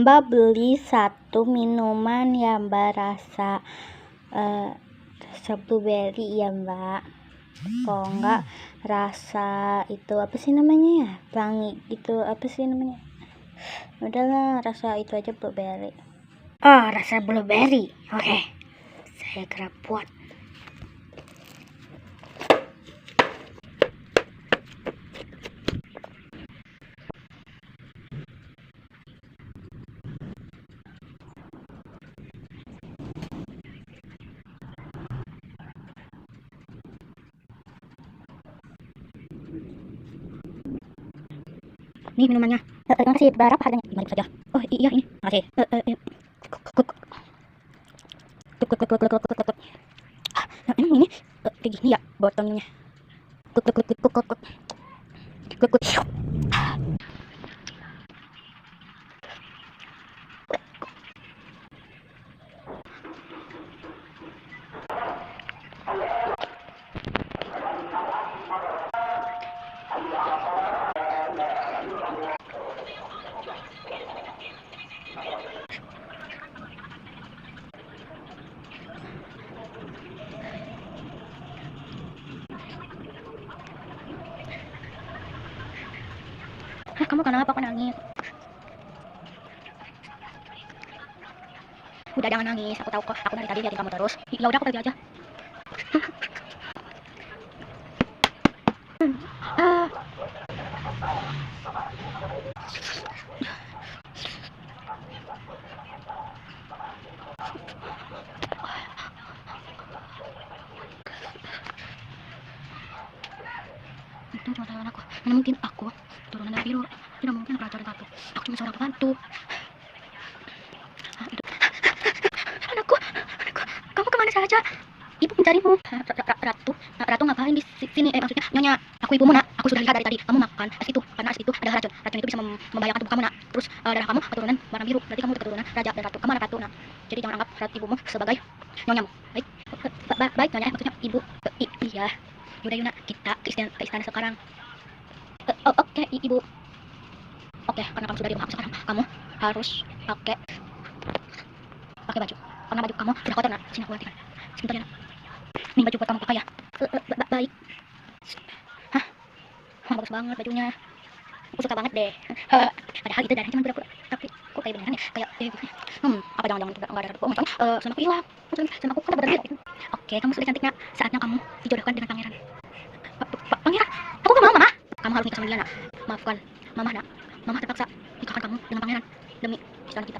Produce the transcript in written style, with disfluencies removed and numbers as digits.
Mbak beli satu minuman ya Mbak, rasa blueberry ya Mbak. Kalau enggak rasa itu apa sih namanya ya, pelangi itu apa sih namanya, udahlah rasa itu aja, blueberry. Oh, rasa blueberry, oke. Saya kerap buat. Nih minumannya. Terima kasih. Berapa harganya? 5.000 saja. Oh iya ini. Makasih. Emang ini kayak gini ya botolnya. Kamu kenapa kok nangis? Udah jangan nangis, aku tahu kok. Aku dari tadi liatin kamu terus. Ya udah aku pergi aja. Itu cuma salah aku. Mana mungkin aku turunan dari biru. Tidak mungkin pelajaran satu. Aku cuma seorang pembantu. Anakku, kamu kemana saja? Ibu mencarimu. Ratu ngapain di sini? Maksudnya nyonya. Aku ibumu nak. Aku sudah lihat dari tadi. Kamu makan es itu, karena es itu ada racun. Racun itu bisa membahayakan tubuh kamu nak. Terus darah kamu keturunan warna biru. Berarti kamu keturunan raja dan ratu. Kamu anak ratu nak. Jadi jangan anggap ibumu sebagai nyonyamu. Baik, baik nyonya. Maksudnya ibu. Iya. Yaudah Yuna, kita ke istana sekarang. Oke, ibu. Oke, karena kamu sudah di rumah aku sekarang, kamu harus pakai baju. Karena baju kamu sudah kotor nak. Sini aku gantikan. Sebentar ya nak. Ini baju buat kamu pakai ya. Baik. Hah? Bagus banget bajunya. Aku suka banget deh. Padahal itu darahnya cuma pura-pura, tapi kok kayak beneran ya? Kayak apa jangan-jangan enggak ada bohong? Sama aku hilang. Sama aku kan berat gitu. Oke, kamu sudah cantiknya. Saatnya kamu dijodohkan dengan pangeran. Pangeran? Aku gak mau, Mama. Kamu harus nikah sama dia, nak. Maafkan Mama, nak. Mama terpaksa nikahkan kamu dengan pangeran demi istana kita.